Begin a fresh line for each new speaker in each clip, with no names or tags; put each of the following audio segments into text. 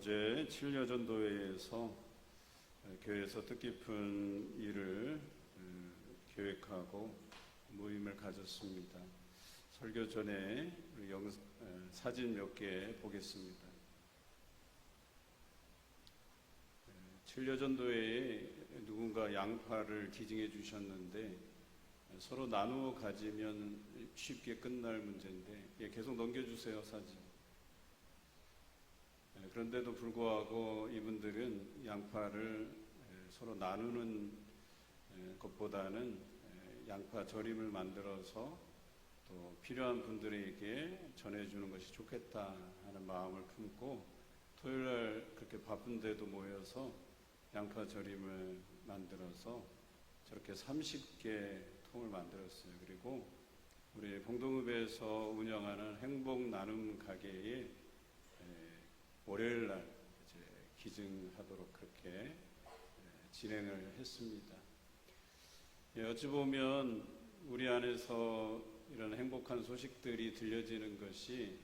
어제 7여전도회에서 교회에서 뜻깊은 일을 계획하고 모임을 가졌습니다. 설교 전에 사진 몇 개 보겠습니다. 7여전도회에 누군가 양파를 기증해 주셨는데 서로 나누어 가지면 쉽게 끝날 문제인데 계속 넘겨주세요, 사진. 그런데도 불구하고 이분들은 양파를 서로 나누는 것보다는 양파 절임을 만들어서 또 필요한 분들에게 전해주는 것이 좋겠다 하는 마음을 품고 토요일날 그렇게 바쁜데도 모여서 양파 절임을 만들어서 저렇게 30개 통을 만들었어요. 그리고 우리 봉동읍에서 운영하는 행복 나눔 가게에 월요일날 기증하도록 그렇게 진행을 했습니다. 어찌 보면 우리 안에서 이런 행복한 소식들이 들려지는 것이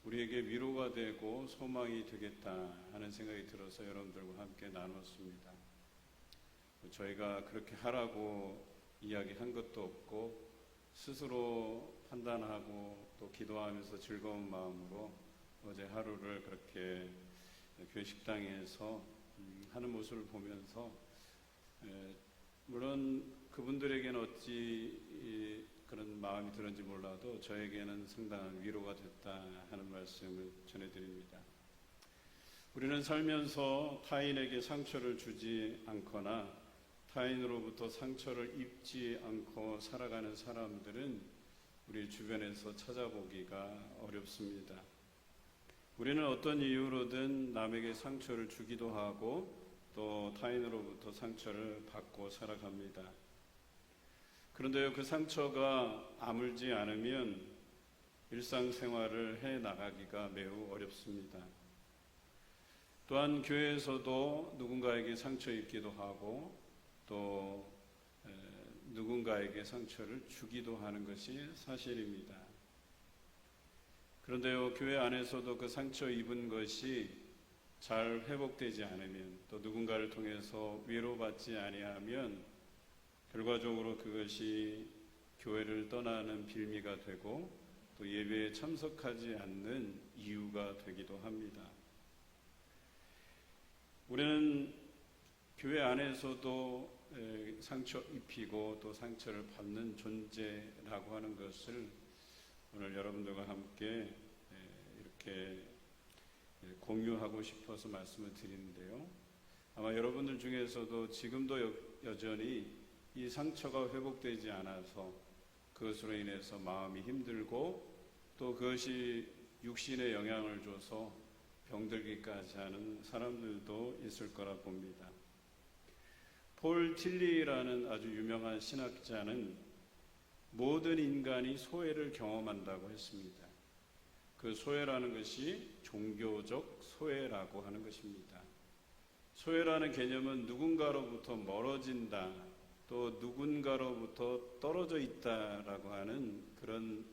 우리에게 위로가 되고 소망이 되겠다 하는 생각이 들어서 여러분들과 함께 나눴습니다. 저희가 그렇게 하라고 이야기한 것도 없고 스스로 판단하고 또 기도하면서 즐거운 마음으로 어제 하루를 그렇게 교회 식당에서 하는 모습을 보면서 물론 그분들에게는 어찌 그런 마음이 들었는지 몰라도 저에게는 상당한 위로가 됐다 하는 말씀을 전해드립니다. 우리는 살면서 타인에게 상처를 주지 않거나 타인으로부터 상처를 입지 않고 살아가는 사람들은 우리 주변에서 찾아보기가 어렵습니다. 우리는 어떤 이유로든 남에게 상처를 주기도 하고 또 타인으로부터 상처를 받고 살아갑니다. 그런데요, 그 상처가 아물지 않으면 일상생활을 해나가기가 매우 어렵습니다. 또한 교회에서도 누군가에게 상처 입기도 하고 또 누군가에게 상처를 주기도 하는 것이 사실입니다. 그런데요, 교회 안에서도 그 상처 입은 것이 잘 회복되지 않으면 또 누군가를 통해서 위로받지 아니하면 결과적으로 그것이 교회를 떠나는 빌미가 되고 또 예배에 참석하지 않는 이유가 되기도 합니다. 우리는 교회 안에서도 상처 입히고 또 상처를 받는 존재라고 하는 것을 오늘 여러분들과 함께 이렇게 공유하고 싶어서 말씀을 드리는데요. 아마 여러분들 중에서도 지금도 여전히 이 상처가 회복되지 않아서 그것으로 인해서 마음이 힘들고 또 그것이 육신에 영향을 줘서 병들기까지 하는 사람들도 있을 거라 봅니다. 폴 틸리라는 아주 유명한 신학자는 모든 인간이 소외를 경험한다고 했습니다. 그 소외라는 것이 종교적 소외라고 하는 것입니다. 소외라는 개념은 누군가로부터 멀어진다, 또 누군가로부터 떨어져 있다라고 하는 그런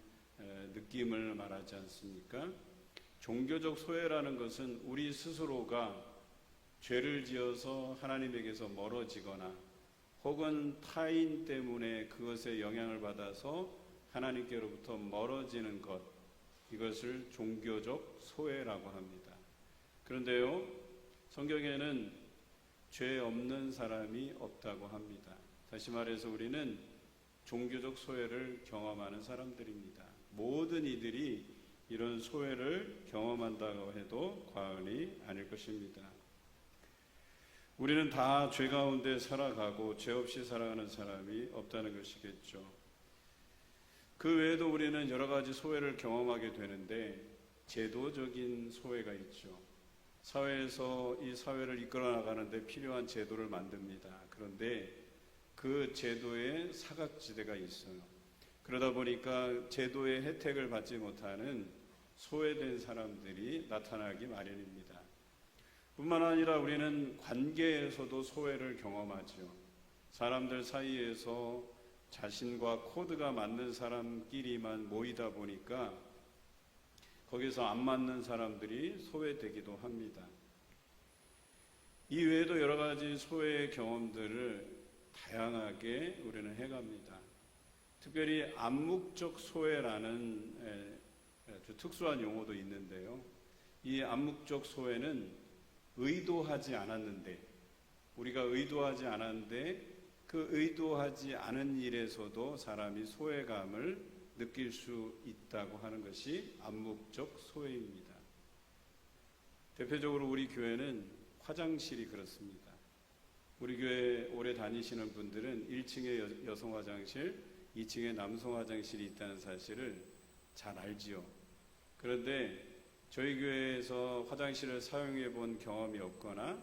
느낌을 말하지 않습니까? 종교적 소외라는 것은 우리 스스로가 죄를 지어서 하나님에게서 멀어지거나 혹은 타인 때문에 그것에 영향을 받아서 하나님께로부터 멀어지는 것, 이것을 종교적 소외라고 합니다. 그런데요, 성경에는 죄 없는 사람이 없다고 합니다. 다시 말해서 우리는 종교적 소외를 경험하는 사람들입니다. 모든 이들이 이런 소외를 경험한다고 해도 과언이 아닐 것입니다. 우리는 다 죄 가운데 살아가고 죄 없이 살아가는 사람이 없다는 것이겠죠. 그 외에도 우리는 여러 가지 소외를 경험하게 되는데 제도적인 소외가 있죠. 사회에서 이 사회를 이끌어 나가는데 필요한 제도를 만듭니다. 그런데 그 제도에 사각지대가 있어요. 그러다 보니까 제도의 혜택을 받지 못하는 소외된 사람들이 나타나기 마련입니다. 뿐만 아니라 우리는 관계에서도 소외를 경험하죠. 사람들 사이에서 자신과 코드가 맞는 사람끼리만 모이다 보니까 거기서 안 맞는 사람들이 소외되기도 합니다. 이 외에도 여러 가지 소외의 경험들을 다양하게 우리는 해갑니다. 특별히 암묵적 소외라는 아주 특수한 용어도 있는데요. 이 암묵적 소외는 의도하지 않았는데, 우리가 의도하지 않았는데 그 의도하지 않은 일에서도 사람이 소외감을 느낄 수 있다고 하는 것이 암묵적 소외입니다. 대표적으로 우리 교회는 화장실이 그렇습니다. 우리 교회 오래 다니시는 분들은 1층에 여성 화장실, 2층에 남성 화장실이 있다는 사실을 잘 알지요. 그런데 저희 교회에서 화장실을 사용해 본 경험이 없거나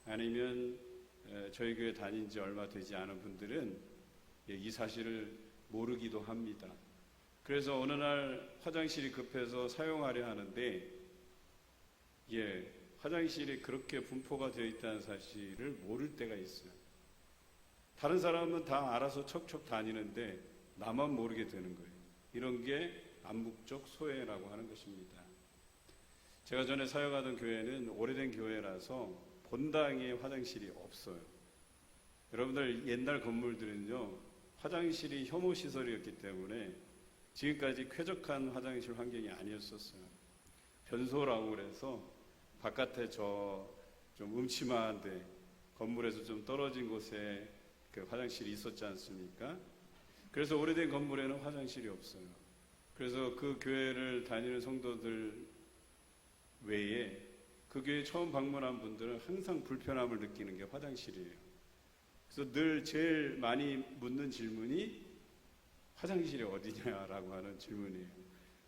아니면 저희 교회 다닌 지 얼마 되지 않은 분들은 이 사실을 모르기도 합니다. 그래서 어느 날 화장실이 급해서 사용하려 하는데 화장실이 그렇게 분포가 되어 있다는 사실을 모를 때가 있어요. 다른 사람은 다 알아서 척척 다니는데 나만 모르게 되는 거예요. 이런 게 암묵적 소외라고 하는 것입니다. 제가 전에 사역하던 교회는 오래된 교회라서 본당에 화장실이 없어요. 여러분들 옛날 건물들은요, 화장실이 혐오시설이었기 때문에 지금까지 쾌적한 화장실 환경이 아니었었어요. 변소라고 그래서 바깥에 좀 음침한데 건물에서 좀 떨어진 곳에 그 화장실이 있었지 않습니까? 그래서 오래된 건물에는 화장실이 없어요. 그래서 그 교회를 다니는 성도들 외에 그 교회 처음 방문한 분들은 항상 불편함을 느끼는 게 화장실이에요. 그래서 늘 제일 많이 묻는 질문이 화장실이 어디냐라고 하는 질문이에요.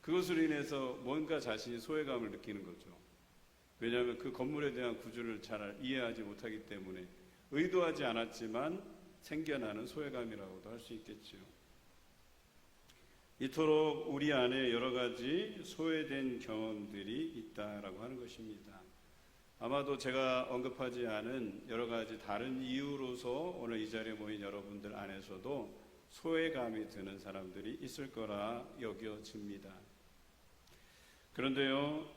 그것으로 인해서 뭔가 자신이 소외감을 느끼는 거죠. 왜냐하면 그 건물에 대한 구조를 잘 이해하지 못하기 때문에 의도하지 않았지만 생겨나는 소외감이라고도 할 수 있겠죠. 이토록 우리 안에 여러 가지 소외된 경험들이 있다라고 하는 것입니다. 아마도 제가 언급하지 않은 여러 가지 다른 이유로서 오늘 이 자리에 모인 여러분들 안에서도 소외감이 드는 사람들이 있을 거라 여겨집니다. 그런데요,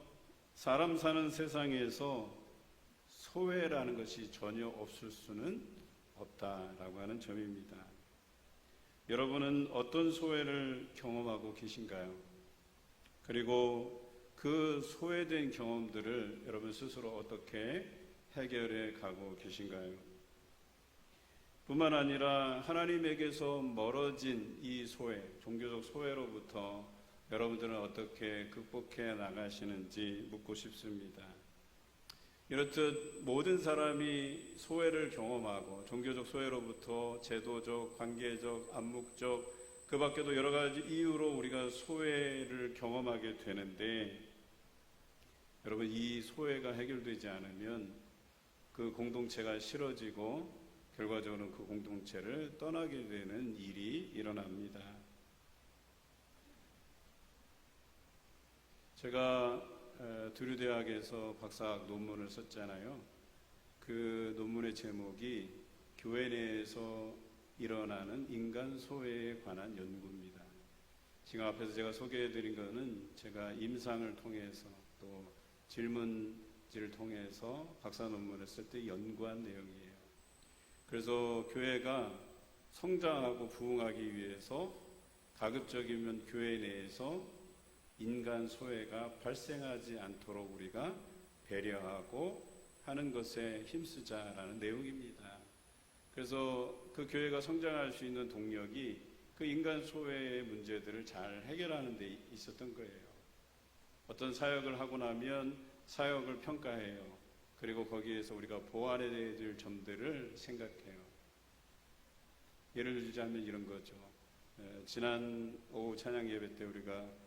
사람 사는 세상에서 소외라는 것이 전혀 없을 수는 없다라고 하는 점입니다. 여러분은 어떤 소외를 경험하고 계신가요? 그리고 그 소외된 경험들을 여러분 스스로 어떻게 해결해 가고 계신가요? 뿐만 아니라 하나님에게서 멀어진 이 소외, 종교적 소외로부터 여러분들은 어떻게 극복해 나가시는지 묻고 싶습니다. 이렇듯 모든 사람이 소외를 경험하고 종교적 소외로부터 제도적, 관계적, 암묵적, 그 밖에도 여러 가지 이유로 우리가 소외를 경험하게 되는데, 여러분, 이 소외가 해결되지 않으면 그 공동체가 싫어지고 결과적으로는 그 공동체를 떠나게 되는 일이 일어납니다. 제가 두류대학에서 박사학 논문을 썼잖아요. 그 논문의 제목이 교회 내에서 일어나는 인간 소외에 관한 연구입니다. 지금 앞에서 제가 소개해드린 것은 제가 임상을 통해서 또 질문지를 통해서 박사 논문을 쓸 때 연구한 내용이에요. 그래서 교회가 성장하고 부흥하기 위해서 가급적이면 교회 내에서 인간 소외가 발생하지 않도록 우리가 배려하고 하는 것에 힘쓰자라는 내용입니다. 그래서 그 교회가 성장할 수 있는 동력이 그 인간 소외의 문제들을 잘 해결하는 데 있었던 거예요. 어떤 사역을 하고 나면 사역을 평가해요. 그리고 거기에서 우리가 보완해야 될 점들을 생각해요. 예를 들자면 이런 거죠. 지난 오후 찬양 예배 때 우리가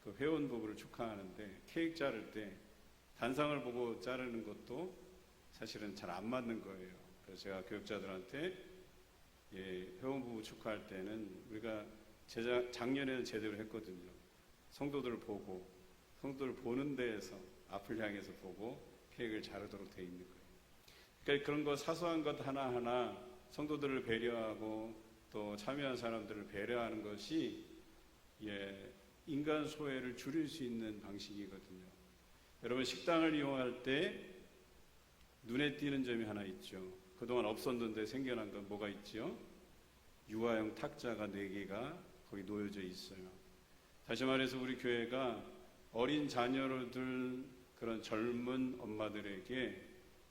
그 회원 부부를 축하하는데 케이크 자를 때 단상을 보고 자르는 것도 사실은 잘 안 맞는 거예요. 그래서 제가 교육자들한테 회원 부부 축하할 때는 우리가 작년에는 제대로 했거든요. 성도들을 보고, 성도를 보는 데에서 앞을 향해서 보고 케이크를 자르도록 돼 있는 거예요. 그러니까 그런 거 사소한 것 하나하나 성도들을 배려하고 또 참여한 사람들을 배려하는 것이 인간 소외를 줄일 수 있는 방식이거든요. 여러분, 식당을 이용할 때 눈에 띄는 점이 하나 있죠. 그동안 없었는데 생겨난 건 뭐가 있죠? 유아용 탁자가 4개가 거기 놓여져 있어요. 다시 말해서 우리 교회가 어린 자녀를 둔 그런 젊은 엄마들에게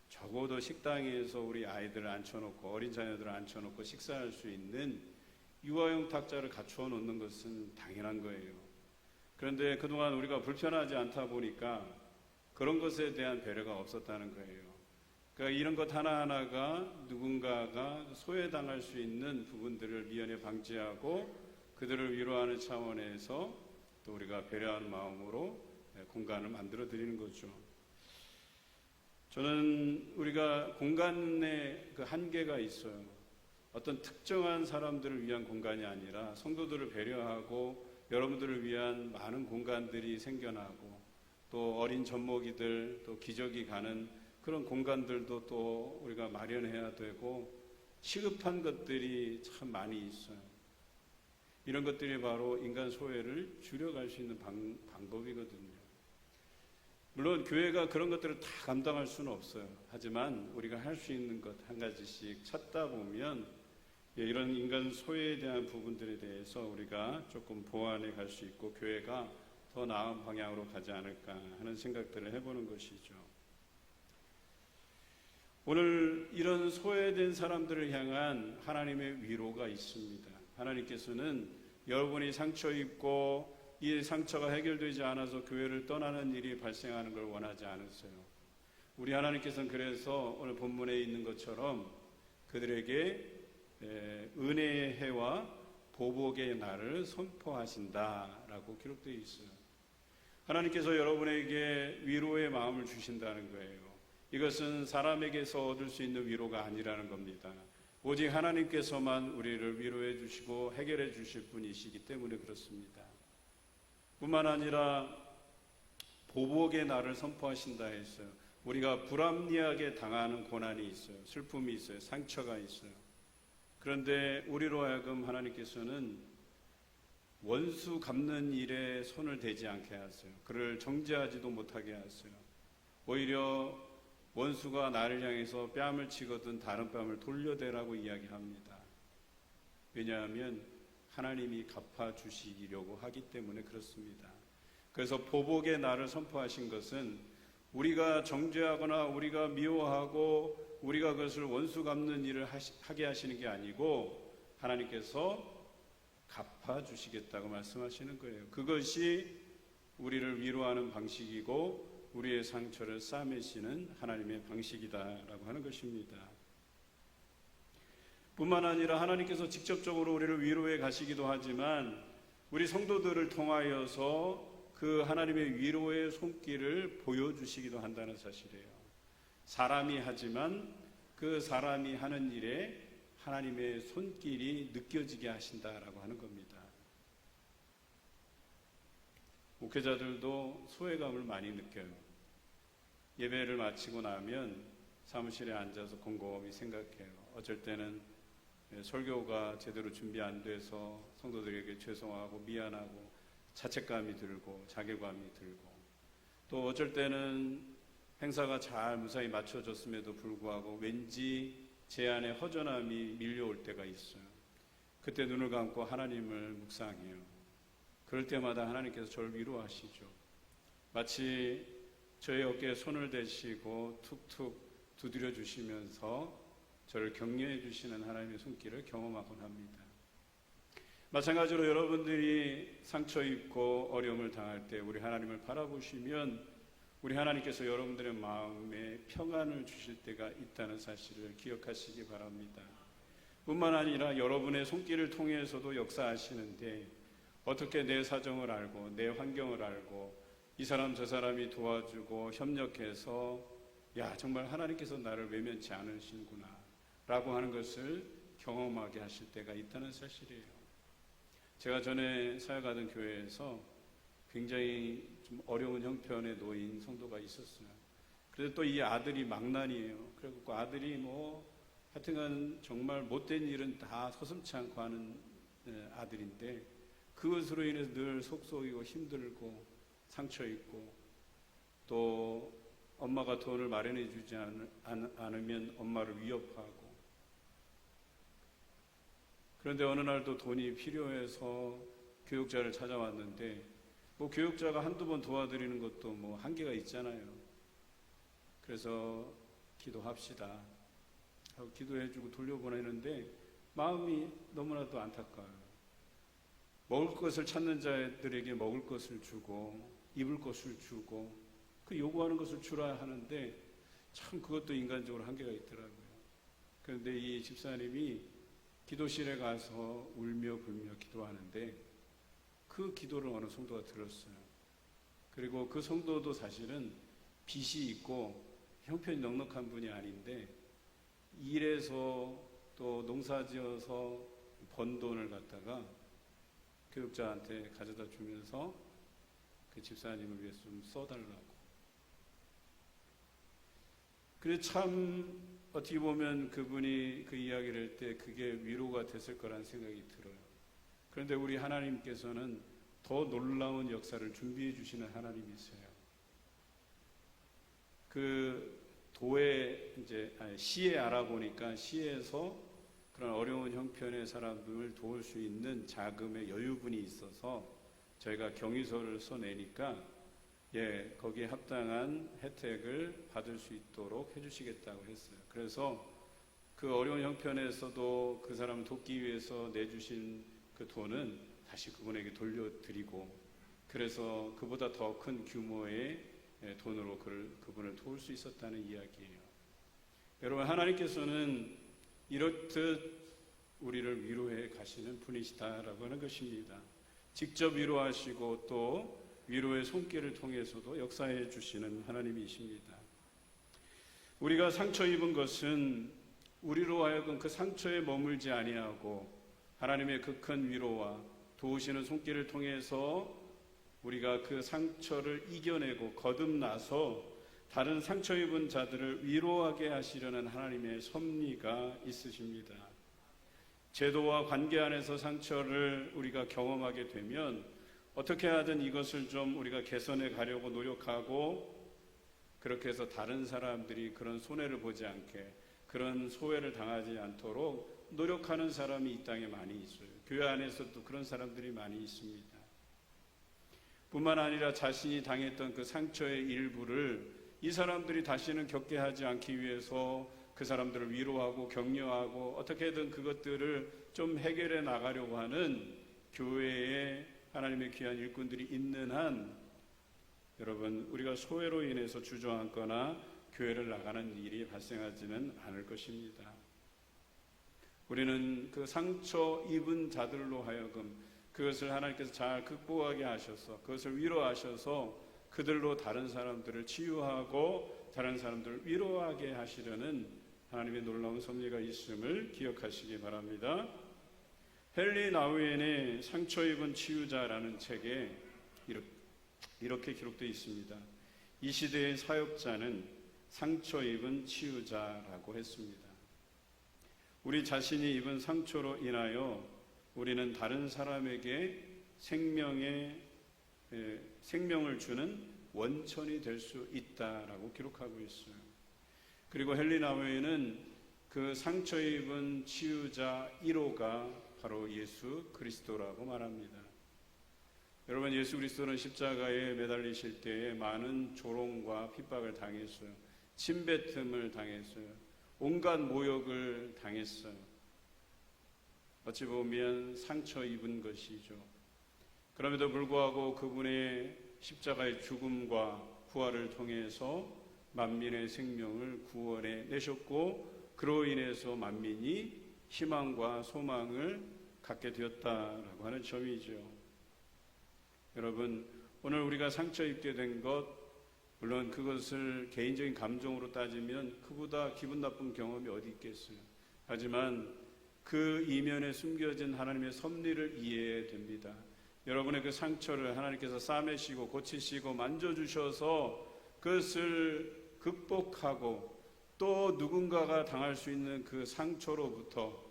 적어도 식당에서 우리 아이들을 앉혀놓고 어린 자녀들을 앉혀놓고 식사할 수 있는 유아용 탁자를 갖추어 놓는 것은 당연한 거예요. 그런데 그동안 우리가 불편하지 않다 보니까 그런 것에 대한 배려가 없었다는 거예요. 그러니까 이런 것 하나하나가 누군가가 소외당할 수 있는 부분들을 미연에 방지하고 그들을 위로하는 차원에서 또 우리가 배려하는 마음으로 공간을 만들어 드리는 거죠. 저는 우리가 공간에 그 한계가 있어요. 어떤 특정한 사람들을 위한 공간이 아니라 성도들을 배려하고 여러분들을 위한 많은 공간들이 생겨나고 또 어린 젖먹이들 또 기저귀 가는 그런 공간들도 또 우리가 마련해야 되고 시급한 것들이 참 많이 있어요. 이런 것들이 바로 인간 소외를 줄여갈 수 있는 방법이거든요. 물론 교회가 그런 것들을 다 감당할 수는 없어요. 하지만 우리가 할 수 있는 것 한 가지씩 찾다 보면 이런 인간 소외에 대한 부분들에 대해서 우리가 조금 보완해 갈 수 있고 교회가 더 나은 방향으로 가지 않을까 하는 생각들을 해보는 것이죠. 오늘 이런 소외된 사람들을 향한 하나님의 위로가 있습니다. 하나님께서는 여러분이 상처 입고 이 상처가 해결되지 않아서 교회를 떠나는 일이 발생하는 걸 원하지 않으세요. 우리 하나님께서는 그래서 오늘 본문에 있는 것처럼 그들에게 은혜의 해와 보복의 날을 선포하신다라고 기록되어 있어요. 하나님께서 여러분에게 위로의 마음을 주신다는 거예요. 이것은 사람에게서 얻을 수 있는 위로가 아니라는 겁니다. 오직 하나님께서만 우리를 위로해 주시고 해결해 주실 분이시기 때문에 그렇습니다. 뿐만 아니라 보복의 날을 선포하신다 했어요. 우리가 불합리하게 당하는 고난이 있어요. 슬픔이 있어요. 상처가 있어요. 그런데 우리로 하여금 하나님께서는 원수 갚는 일에 손을 대지 않게 하세요. 그를 정죄하지도 못하게 하세요. 오히려 원수가 나를 향해서 뺨을 치거든 다른 뺨을 돌려대라고 이야기합니다. 왜냐하면 하나님이 갚아주시려고 하기 때문에 그렇습니다. 그래서 보복의 날을 선포하신 것은 우리가 정죄하거나 우리가 미워하고 우리가 그것을 원수 갚는 일을 하게 하시는 게 아니고 하나님께서 갚아주시겠다고 말씀하시는 거예요. 그것이 우리를 위로하는 방식이고 우리의 상처를 싸매시는 하나님의 방식이다라고 하는 것입니다. 뿐만 아니라 하나님께서 직접적으로 우리를 위로해 가시기도 하지만 우리 성도들을 통하여서 그 하나님의 위로의 손길을 보여주시기도 한다는 사실이에요. 사람이 하지만 그 사람이 하는 일에 하나님의 손길이 느껴지게 하신다라고 하는 겁니다. 목회자들도 소외감을 많이 느껴요. 예배를 마치고 나면 사무실에 앉아서 곰곰이 생각해요. 어쩔 때는 설교가 제대로 준비 안 돼서 성도들에게 죄송하고 미안하고 자책감이 들고 자괴감이 들고 또 어쩔 때는 행사가 잘 무사히 맞춰졌음에도 불구하고 왠지 제 안에 허전함이 밀려올 때가 있어요. 그때 눈을 감고 하나님을 묵상해요. 그럴 때마다 하나님께서 저를 위로하시죠. 마치 저의 어깨에 손을 대시고 툭툭 두드려 주시면서 저를 격려해 주시는 하나님의 손길을 경험하곤 합니다. 마찬가지로 여러분들이 상처 입고 어려움을 당할 때 우리 하나님을 바라보시면 우리 하나님께서 여러분들의 마음에 평안을 주실 때가 있다는 사실을 기억하시기 바랍니다. 뿐만 아니라 여러분의 손길을 통해서도 역사하시는데 어떻게 내 사정을 알고 내 환경을 알고 이 사람 저 사람이 도와주고 협력해서 야 정말 하나님께서 나를 외면치 않으시는구나 라고 하는 것을 경험하게 하실 때가 있다는 사실이에요. 제가 전에 사역하던 교회에서 굉장히 좀 어려운 형편에 놓인 성도가 있었어요. 그래서 또 이 아들이 망난이에요. 그리고 그 아들이 하여튼간 정말 못된 일은 다 서슴지 않고 하는 아들인데 그것으로 인해서 늘 속속이고 힘들고 상처 있고 또 엄마가 돈을 마련해 주지 않으면 엄마를 위협하고, 그런데 어느 날도 돈이 필요해서 교육자를 찾아왔는데, 뭐 교육자가 한두 번 도와드리는 것도 뭐 한계가 있잖아요. 그래서 기도합시다 하고 기도해주고 돌려보내는데 마음이 너무나도 안타까워요. 먹을 것을 찾는 자들에게 먹을 것을 주고 입을 것을 주고 그 요구하는 것을 주라 하는데, 참 그것도 인간적으로 한계가 있더라고요. 그런데 이 집사님이 기도실에 가서 울며 불며 기도하는데 그 기도를 어느 성도가 들었어요. 그리고 그 성도도 사실은 빚이 있고 형편이 넉넉한 분이 아닌데, 일해서 또 농사지어서 번 돈을 갖다가 교육자한테 가져다 주면서 그 집사님을 위해서 좀 써달라고. 그래 참 어떻게 보면 그분이 그 이야기를 할 때 그게 위로가 됐을 거란 생각이 들어요. 그런데 우리 하나님께서는 더 놀라운 역사를 준비해 주시는 하나님이세요. 그 도에 시에 알아보니까 시에서 그런 어려운 형편의 사람들을 도울 수 있는 자금의 여유분이 있어서 저희가 경위서를 써내니까 거기에 합당한 혜택을 받을 수 있도록 해주시겠다고 했어요. 그래서 그 어려운 형편에서도 그 사람을 돕기 위해서 내주신 그 돈은 다시 그분에게 돌려드리고, 그래서 그보다 더 큰 규모의 돈으로 그분을 도울 수 있었다는 이야기예요. 여러분, 하나님께서는 이렇듯 우리를 위로해 가시는 분이시다라고 하는 것입니다. 직접 위로하시고 또 위로의 손길을 통해서도 역사해 주시는 하나님이십니다. 우리가 상처 입은 것은 우리로 하여금 그 상처에 머물지 아니하고 하나님의 그 큰 위로와 도우시는 손길을 통해서 우리가 그 상처를 이겨내고 거듭나서 다른 상처 입은 자들을 위로하게 하시려는 하나님의 섭리가 있으십니다. 제도와 관계 안에서 상처를 우리가 경험하게 되면 어떻게 하든 이것을 좀 우리가 개선해 가려고 노력하고, 그렇게 해서 다른 사람들이 그런 손해를 보지 않게, 그런 소외를 당하지 않도록 노력하는 사람이 이 땅에 많이 있어요. 교회 안에서도 그런 사람들이 많이 있습니다. 뿐만 아니라 자신이 당했던 그 상처의 일부를 이 사람들이 다시는 겪게 하지 않기 위해서 그 사람들을 위로하고 격려하고 어떻게든 그것들을 좀 해결해 나가려고 하는 교회에 하나님의 귀한 일꾼들이 있는 한, 여러분, 우리가 소외로 인해서 주저앉거나 교회를 나가는 일이 발생하지는 않을 것입니다. 우리는 그 상처 입은 자들로 하여금 그것을 하나님께서 잘 극복하게 하셔서 그것을 위로하셔서 그들로 다른 사람들을 치유하고 다른 사람들을 위로하게 하시려는 하나님의 놀라운 섭리가 있음을 기억하시기 바랍니다. 헨리 나우엔의 상처 입은 치유자라는 책에 이렇게 기록되어 있습니다. 이 시대의 사역자는 상처 입은 치유자라고 했습니다. 우리 자신이 입은 상처로 인하여 우리는 다른 사람에게 생명을 주는 원천이 될 수 있다라고 기록하고 있어요. 그리고 헨리 나우엔은 그 상처 입은 치유자 1호가 바로 예수 그리스도라고 말합니다. 여러분, 예수 그리스도는 십자가에 매달리실 때에 많은 조롱과 핍박을 당했어요. 침뱉음을 당했어요. 온갖 모욕을 당했어요. 어찌 보면 상처 입은 것이죠. 그럼에도 불구하고 그분의 십자가의 죽음과 부활을 통해서 만민의 생명을 구원해 내셨고, 그로 인해서 만민이 희망과 소망을 갖게 되었다라고 하는 점이죠. 여러분, 오늘 우리가 상처 입게 된 것, 물론 그것을 개인적인 감정으로 따지면 그보다 기분 나쁜 경험이 어디 있겠어요. 하지만 그 이면에 숨겨진 하나님의 섭리를 이해해야 됩니다. 여러분의 그 상처를 하나님께서 싸매시고 고치시고 만져주셔서 그것을 극복하고 또 누군가가 당할 수 있는 그 상처로부터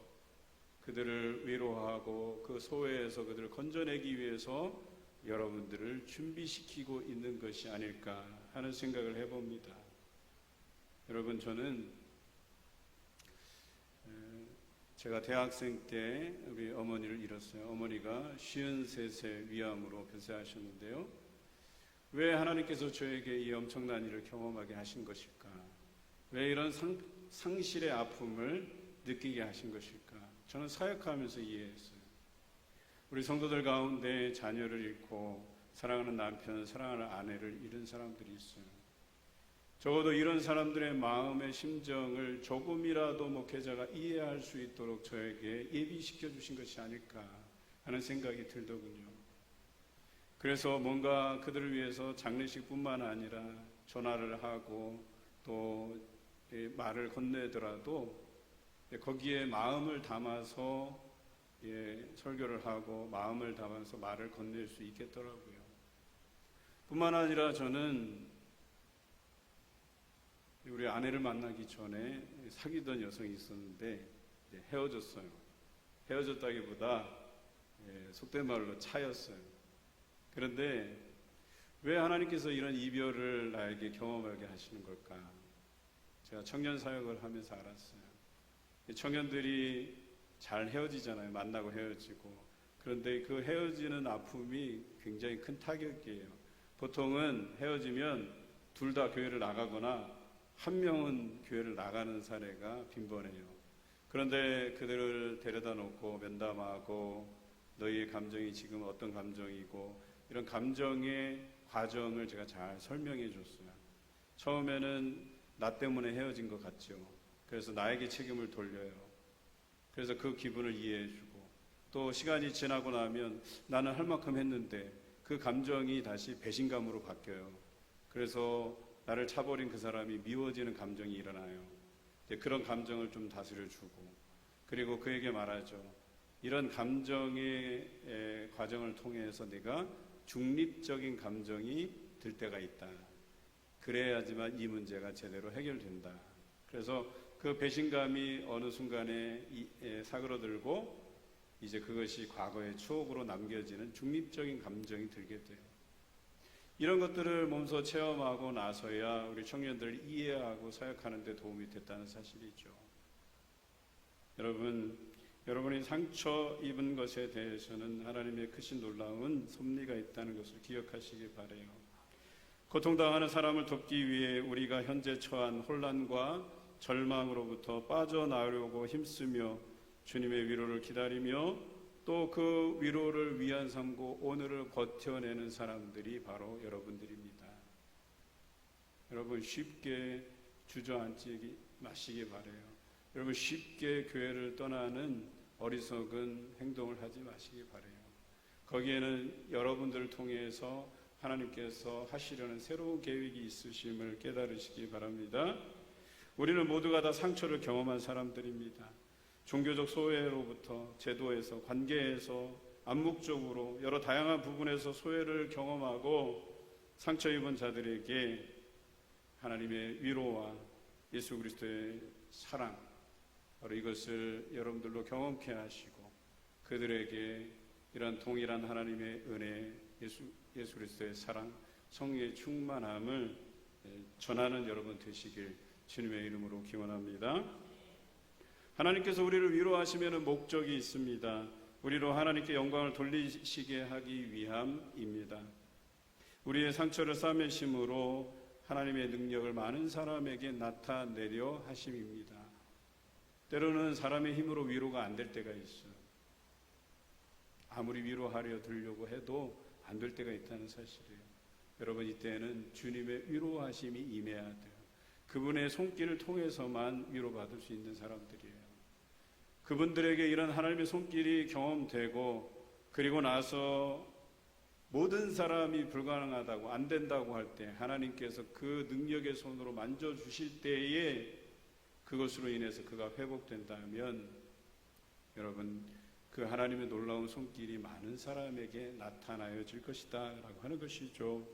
그들을 위로하고 그 소외에서 그들을 건져내기 위해서 여러분들을 준비시키고 있는 것이 아닐까 하는 생각을 해봅니다. 여러분, 저는 제가 대학생 때 우리 어머니를 잃었어요. 어머니가 53세 위암으로 별세하셨는데요. 왜 하나님께서 저에게 이 엄청난 일을 경험하게 하신 것일까? 왜 이런 상실의 아픔을 느끼게 하신 것일까? 저는 사역하면서 이해했어요. 우리 성도들 가운데 자녀를 잃고 사랑하는 남편, 사랑하는 아내를 잃은 사람들이 있어요. 적어도 이런 사람들의 마음의 심정을 조금이라도 목회자가 이해할 수 있도록 저에게 예비시켜 주신 것이 아닐까 하는 생각이 들더군요. 그래서 뭔가 그들을 위해서 장례식뿐만 아니라 전화를 하고 또 말을 건네더라도 거기에 마음을 담아서 설교를 하고 마음을 담아서 말을 건넬 수 있겠더라고요. 뿐만 아니라 저는 우리 아내를 만나기 전에 사귀던 여성이 있었는데 헤어졌어요. 헤어졌다기보다 속된 말로 차였어요. 그런데 왜 하나님께서 이런 이별을 나에게 경험하게 하시는 걸까? 제가 청년 사역을 하면서 알았어요. 청년들이 잘 헤어지잖아요. 만나고 헤어지고. 그런데 그 헤어지는 아픔이 굉장히 큰 타격이에요. 보통은 헤어지면 둘 다 교회를 나가거나 한 명은 교회를 나가는 사례가 빈번해요. 그런데 그들을 데려다 놓고 면담하고 너희의 감정이 지금 어떤 감정이고 이런 감정의 과정을 제가 잘 설명해 줬어요. 처음에는 나 때문에 헤어진 것 같죠. 그래서 나에게 책임을 돌려요. 그래서 그 기분을 이해해 주고 또 시간이 지나고 나면 나는 할 만큼 했는데 그 감정이 다시 배신감으로 바뀌어요. 그래서 나를 차버린 그 사람이 미워지는 감정이 일어나요. 그런 감정을 좀 다스려 주고 그리고 그에게 말하죠. 이런 감정의 과정을 통해서 내가 중립적인 감정이 들 때가 있다. 그래야지만 이 문제가 제대로 해결된다. 그래서 그 배신감이 어느 순간에 사그러들고 이제 그것이 과거의 추억으로 남겨지는 중립적인 감정이 들게 돼요. 이런 것들을 몸소 체험하고 나서야 우리 청년들을 이해하고 사역하는 데 도움이 됐다는 사실이죠. 여러분이 상처 입은 것에 대해서는 하나님의 크신 놀라운 섭리가 있다는 것을 기억하시기 바라요. 고통당하는 사람을 돕기 위해 우리가 현재 처한 혼란과 절망으로부터 빠져나오려고 힘쓰며 주님의 위로를 기다리며 또 그 위로를 위안 삼고 오늘을 버텨내는 사람들이 바로 여러분들입니다. 여러분 쉽게 주저앉지 마시기 바라요. 여러분 쉽게 교회를 떠나는 어리석은 행동을 하지 마시기 바라요. 거기에는 여러분들을 통해서 하나님께서 하시려는 새로운 계획이 있으심을 깨달으시기 바랍니다. 우리는 모두가 다 상처를 경험한 사람들입니다. 종교적 소외로부터 제도에서 관계에서 암묵적으로 여러 다양한 부분에서 소외를 경험하고 상처 입은 자들에게 하나님의 위로와 예수 그리스도의 사랑 바로 이것을 여러분들로 경험케 하시고 그들에게 이런 동일한 하나님의 은혜 예수 그리스도의 사랑 성령의 충만함을 전하는 여러분 되시길 주님의 이름으로 기원합니다. 하나님께서 우리를 위로하시면 목적이 있습니다. 우리로 하나님께 영광을 돌리시게 하기 위함입니다. 우리의 상처를 싸매심으로 하나님의 능력을 많은 사람에게 나타내려 하심입니다. 때로는 사람의 힘으로 위로가 안 될 때가 있어요. 아무리 위로하려 들려고 해도 안 될 때가 있다는 사실이에요. 여러분 이때는 주님의 위로하심이 임해야 돼요. 그분의 손길을 통해서만 위로받을 수 있는 사람들이에요. 그분들에게 이런 하나님의 손길이 경험되고 그리고 나서 모든 사람이 불가능하다고 안 된다고 할 때 하나님께서 그 능력의 손으로 만져주실 때에 그것으로 인해서 그가 회복된다면 여러분 그 하나님의 놀라운 손길이 많은 사람에게 나타나여질 것이다 라고 하는 것이죠.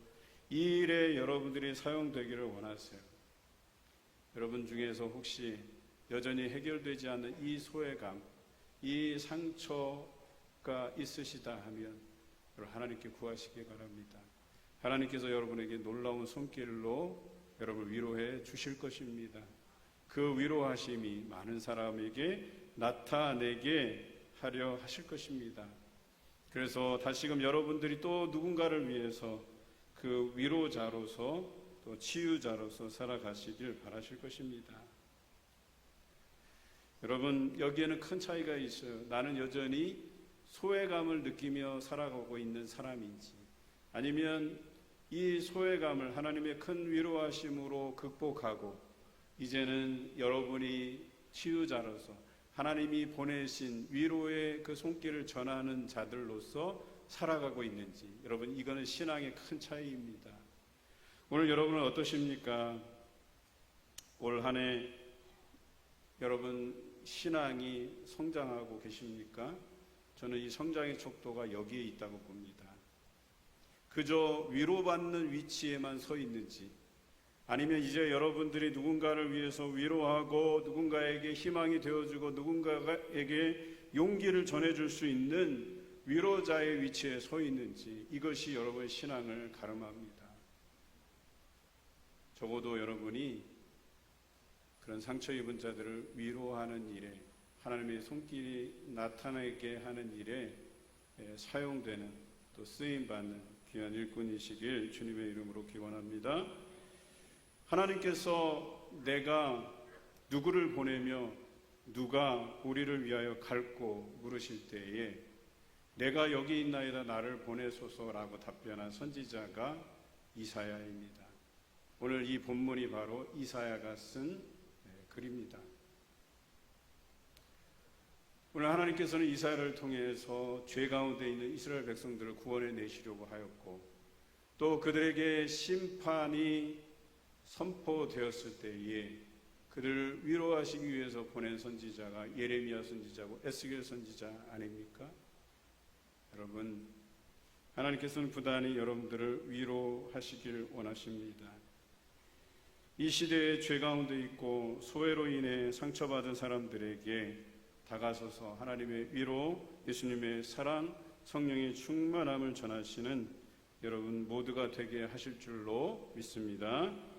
이 일에 여러분들이 사용되기를 원하세요. 여러분 중에서 혹시 여전히 해결되지 않는 이 소외감, 이 상처가 있으시다 하면 하나님께 구하시기 바랍니다. 하나님께서 여러분에게 놀라운 손길로 여러분을 위로해 주실 것입니다. 그 위로하심이 많은 사람에게 나타내게 하려 하실 것입니다. 그래서 다시금 여러분들이 또 누군가를 위해서 그 위로자로서 또 치유자로서 살아가시길 바라실 것입니다. 여러분, 여기에는 큰 차이가 있어요. 나는 여전히 소외감을 느끼며 살아가고 있는 사람인지, 아니면 이 소외감을 하나님의 큰 위로하심으로 극복하고 이제는 여러분이 치유자로서 하나님이 보내신 위로의 그 손길을 전하는 자들로서 살아가고 있는지, 여러분, 이거는 신앙의 큰 차이입니다. 오늘 여러분은 어떠십니까? 올 한 해 여러분 신앙이 성장하고 계십니까? 저는 이 성장의 척도가 여기에 있다고 봅니다. 그저 위로받는 위치에만 서 있는지, 아니면 이제 여러분들이 누군가를 위해서 위로하고 누군가에게 희망이 되어주고 누군가에게 용기를 전해줄 수 있는 위로자의 위치에 서 있는지, 이것이 여러분의 신앙을 가름합니다. 적어도 여러분이 그런 상처 입은 자들을 위로하는 일에, 하나님의 손길이 나타나게 하는 일에 사용되는, 또 쓰임받는 귀한 일꾼이시길 주님의 이름으로 기원합니다. 하나님께서 내가 누구를 보내며 누가 우리를 위하여 갈고 물으실 때에 내가 여기 있나이다 나를 보내소서라고 답변한 선지자가 이사야입니다. 오늘 이 본문이 바로 이사야가 쓴 글입니다. 오늘 하나님께서는 이사야를 통해서 죄 가운데 있는 이스라엘 백성들을 구원해 내시려고 하였고, 또 그들에게 심판이 선포되었을 때에 그들을 위로하시기 위해서 보낸 선지자가 예레미야 선지자고 에스겔 선지자 아닙니까? 여러분, 하나님께서는 부단히 여러분들을 위로하시길 원하십니다. 이 시대에 죄 가운데 있고 소외로 인해 상처받은 사람들에게 다가서서 하나님의 위로, 예수님의 사랑, 성령의 충만함을 전하시는 여러분 모두가 되게 하실 줄로 믿습니다.